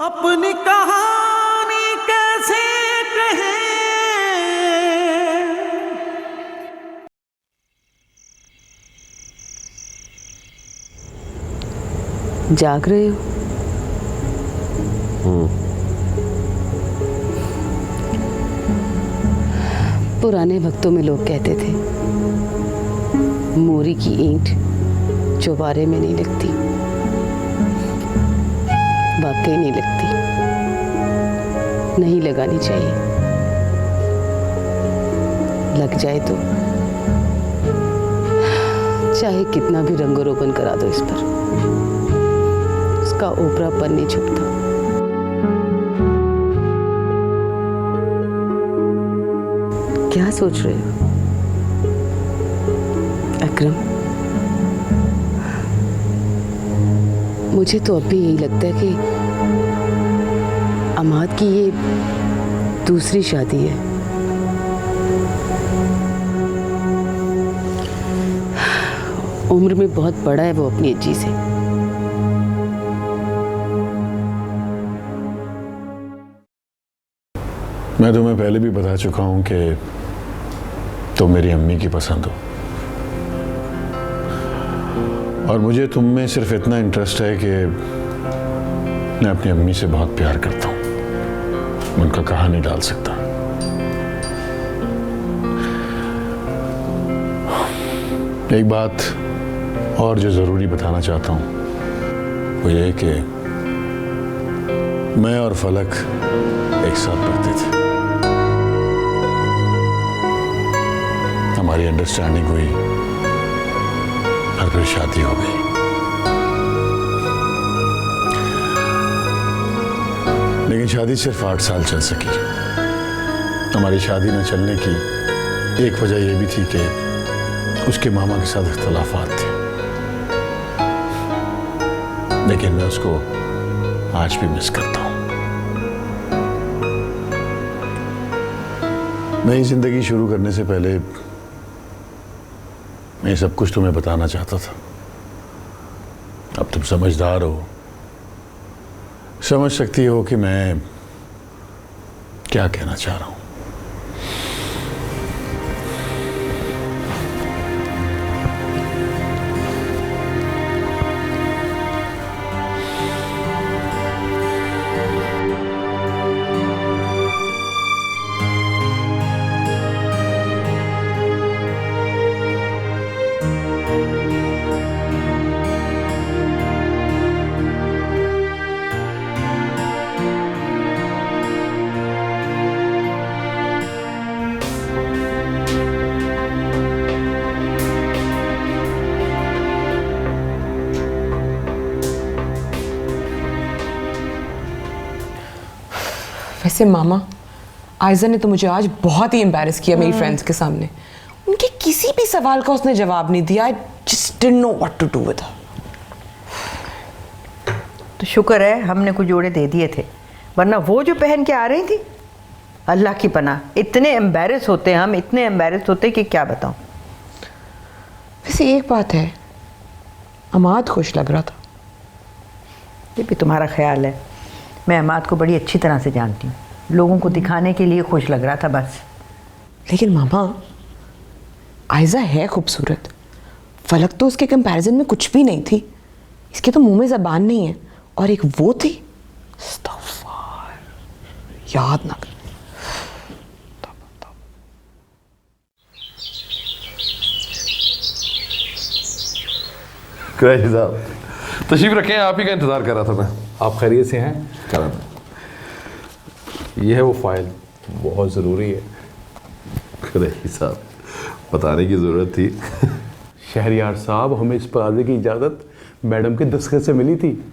अपनी कहानी कैसे कहें। जाग रहे हो? पुराने वक्तों में लोग कहते थे मोरी की ईंट चौबारे में नहीं लगती। वाकई नहीं लगती, नहीं लगानी चाहिए। लग जाए तो चाहे कितना भी रंगोरोगन करा दो इस पर, उसका ओपरापन नहीं छुपता। क्या सोच रहे हो अकरम? मुझे तो अब भी यही लगता है कि अमाद की ये दूसरी शादी है। उम्र में बहुत बड़ा है वो अपनी अज्जी से। मैं तुम्हें पहले भी बता चुका हूं कि तुम मेरी अम्मी की पसंद हो, और मुझे तुम में सिर्फ इतना इंटरेस्ट है कि मैं अपनी अम्मी से बहुत प्यार करता हूं। उनका कहा नहीं डाल सकता। एक बात और जो जरूरी बताना चाहता हूं वो ये कि मैं और फलक एक साथ पढ़ते थे। हमारी अंडरस्टैंडिंग हुई और फिर शादी हो गई। लेकिन शादी सिर्फ 8 साल चल सकी। हमारी शादी न चलने की एक वजह यह भी थी कि उसके मामा के साथ इख्तलाफात थे। लेकिन मैं उसको आज भी मिस करता हूं। नई जिंदगी शुरू करने से पहले मैं सब कुछ तुम्हें बताना चाहता था। अब तुम समझदार हो, समझ सकती हो कि मैं क्या कहना चाह रहा हूं। वैसे मामा, आयजा ने तो मुझे आज बहुत ही एम्बैरेस किया मेरी फ्रेंड्स के सामने। उनके किसी भी सवाल का उसने जवाब नहीं दिया। I just didn't know what to do with her. तो शुक्र है हमने कुछ जोड़े दे दिए थे, वरना वो जो पहन के आ रही थी, अल्लाह की पनाह, इतने एम्बैरेस होते हम, इतने एम्बैरेस होते कि क्या बताऊं। वैसे एक बात है, अमाद खुश लग रहा था। ये भी तुम्हारा ख्याल है। मैं अमाद को बड़ी अच्छी तरह से जानती हूँ। लोगों को दिखाने के लिए खुश लग रहा था बस। लेकिन मामा, आयजा है खूबसूरत। फलक तो उसके कंपैरिजन में कुछ भी नहीं थी। इसके तो मुंह में ज़बान नहीं है। और एक वो थी, अस्तगफुर, याद ना कर। कुरैशी साहब तशरीफ रखें, आप ही का इंतज़ार कर रहा था मैं। आप खैरियत से हैं? ये है वो फाइल, बहुत ज़रूरी है। कुरैशी साहब बताने की ज़रूरत थी। शहरियार साहब, हमें इस पराजे की इजाज़त मैडम के दस्तखत से मिली थी।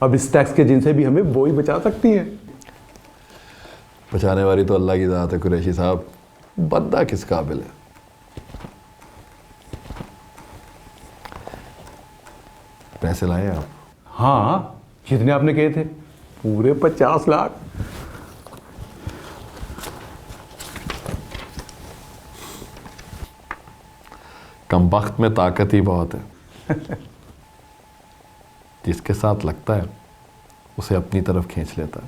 अब इस टैक्स के जिनसे भी हमें वो ही बचा सकती है। बचाने वाली तो अल्लाह की ज़ात है कुरैशी साहब, बंदा किस काबिल है। पैसे लाए आप? हाँ, कितने आपने कहे थे? पूरे 50 लाख। कम वक्त में ताकत ही बहुत है। जिसके साथ लगता है उसे अपनी तरफ खींच लेता।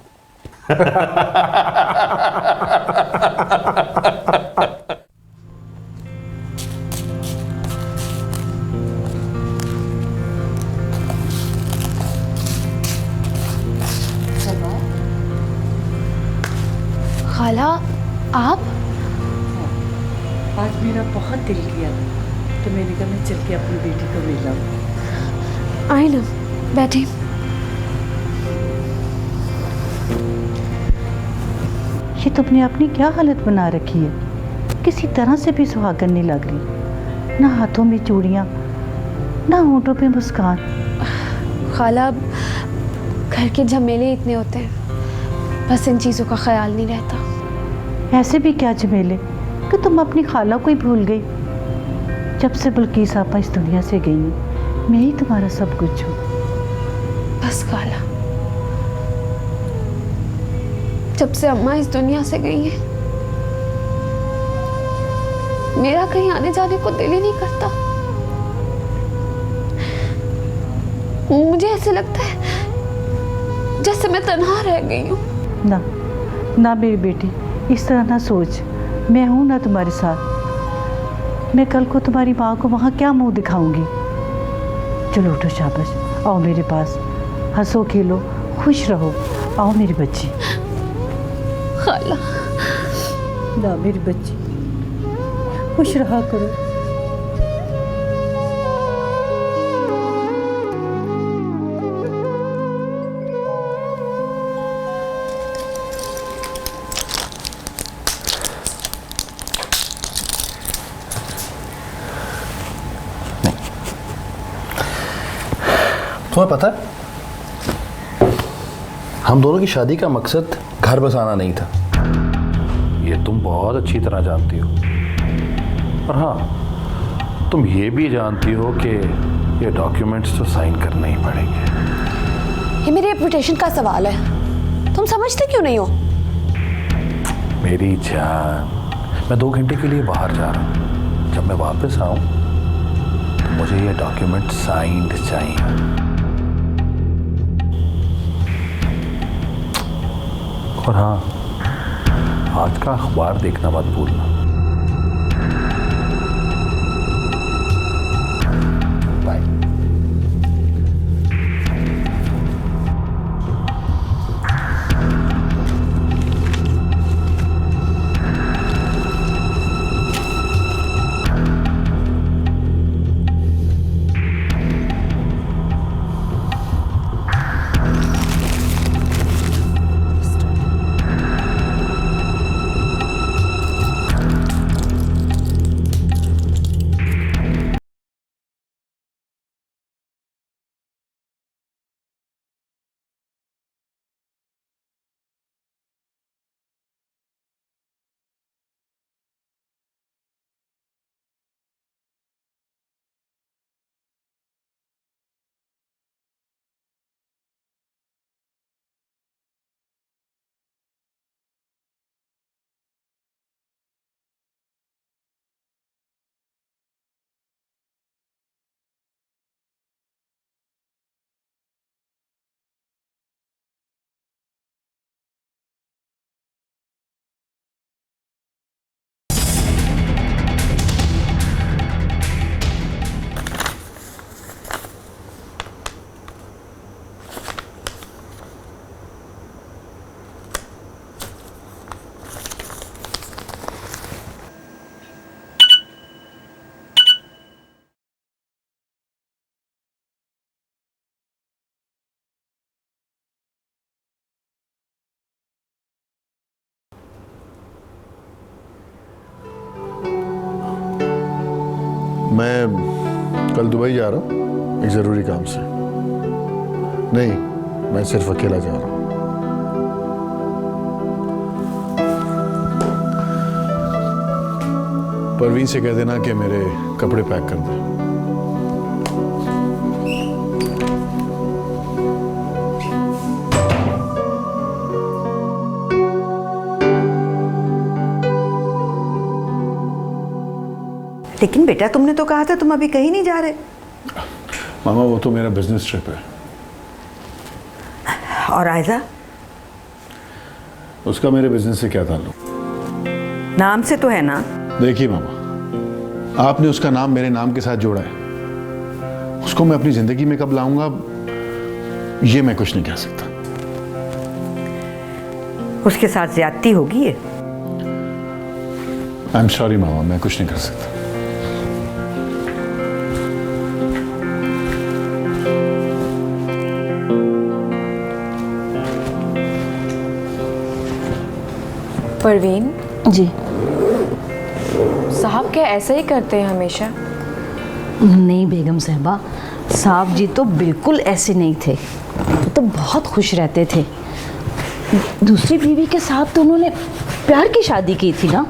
खाला आप? आज मेरा बहुत दिल किया तो मैंने कहा मैं चल के अपनी बेटी को मिलाऊं। आए ना, बैठे। ये तुमने अपनी क्या हालत बना रखी है? किसी तरह से भी सुहागन नहीं लग रही, ना हाथों में चूड़ियाँ, ना होंठों पे मुस्कान। खाला, घर के झमेले इतने होते हैं, बस इन चीज़ों का ख्याल नहीं रहता। ऐसे भी क्या झमेले कि तुम अपनी खाला को ही भूल गई। जब से बल्कीस आपा इस दुनिया से गई हैं, मैं ही तुम्हारा सब कुछ हूँ। बस खाला, जब से अम्मा इस दुनिया से गई हैं, मेरा कहीं आने जाने को दिल ही नहीं करता। मुझे ऐसे लगता है जैसे मैं तन्हा रह गई हूँ। ना ना मेरी बेटी, इस तरह ना सोच। मैं हूं ना तुम्हारे साथ। मैं कल को तुम्हारी माँ को वहाँ क्या मुंह दिखाऊंगी। चलो उठो, शाबाश, आओ मेरे पास, हंसो खेलो, खुश रहो। आओ मेरी बच्ची। खाला, ना मेरी बच्ची, खुश रहा करो। तुम्हें पता है, हम दोनों की शादी का मकसद घर बसाना नहीं था। ये तुम बहुत अच्छी तरह जानती हो। और हाँ, तुम ये भी जानती हो कि ये डॉक्यूमेंट्स तो साइन करने ही पड़ेंगे। ये मेरी रेपुटेशन का सवाल है, तुम समझते क्यों नहीं हो? मेरी जान, मैं 2 घंटे के लिए बाहर जा रहा हूँ। जब मैं वापस आऊँ तो मुझे ये डॉक्यूमेंट साइंड चाहिए। और हाँ, आज का अखबार देखना मत भूलना। बाय। मैं कल दुबई जा रहा हूँ एक ज़रूरी काम से। नहीं, मैं सिर्फ अकेला जा रहा हूँ। परवीन से कह देना कि मेरे कपड़े पैक कर दे। लेकिन बेटा, तुमने तो कहा था तुम अभी कहीं नहीं जा रहे। मामा, वो तो मेरा बिजनेस ट्रिप है। और आयजा? उसका मेरे बिजनेस से क्या ताल्लुक? नाम से तो है ना। देखिए मामा, आपने उसका नाम मेरे नाम के साथ जोड़ा है। उसको मैं अपनी जिंदगी में कब लाऊंगा ये मैं कुछ नहीं कह सकता। उसके साथ ज्यादती होगी ये। आई एम सॉरी मामा, मैं कुछ नहीं कर सकता। परवीन जी साहब क्या ऐसा ही करते हैं हमेशा? नहीं बेगम साहबा, साहब जी तो बिल्कुल ऐसे नहीं थे। वो तो बहुत खुश रहते थे। दूसरी बीवी के साथ तो उन्होंने प्यार की शादी की थी ना।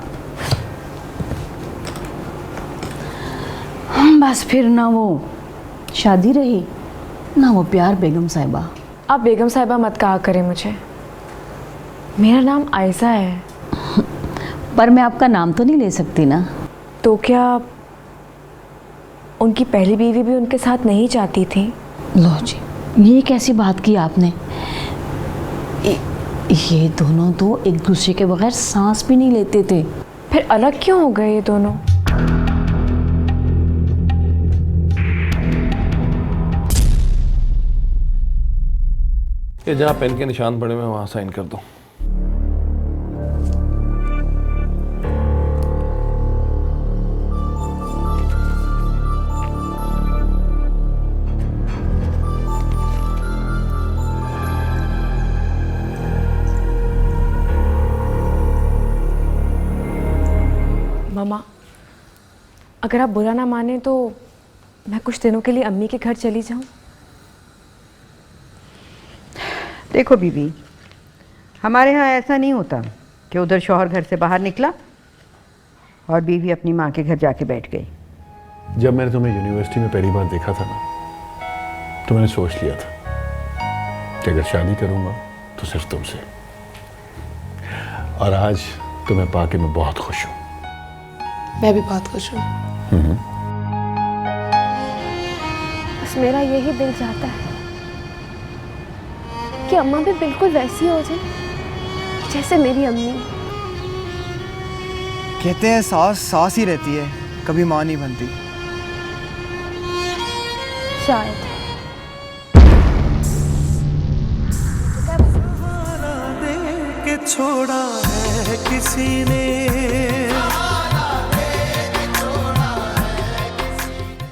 बस फिर ना वो शादी रही ना वो प्यार बेगम साहिबा। आप बेगम साहिबा मत कहा करें मुझे, मेरा नाम आयशा है। पर मैं आपका नाम तो नहीं ले सकती ना। तो क्या उनकी पहली बीवी भी उनके साथ नहीं चाहती थी? लो जी, ये कैसी बात की आपने। ये दोनों तो एक दूसरे के बगैर सांस भी नहीं लेते थे। फिर अलग क्यों हो गए ये दोनों? ये जहाँ पेन के निशान पड़े हुए हैं वहाँ साइन कर दो। मामा, अगर आप बुरा ना माने तो मैं कुछ दिनों के लिए अम्मी के घर चली जाऊं। देखो बीबी, हमारे यहाँ ऐसा नहीं होता कि उधर शौहर घर से बाहर निकला और बीवी अपनी माँ के घर जाके बैठ गई। जब मैंने तुम्हें यूनिवर्सिटी में पहली बार देखा था ना, तो मैंने सोच लिया था कि अगर शादी करूंगा तो सिर्फ तुमसे। और आज तुम्हें पाके मैं बहुत खुश हूँ। मैं भी बहुत खुश हूँ। बस मेरा यही दिल चाहता है कि अम्मा भी बिल्कुल वैसी हो जाए जैसे मेरी अम्मी। कहते हैं सास सास ही रहती है, कभी माँ नहीं बनती। शायद के छोड़ा है किसी ने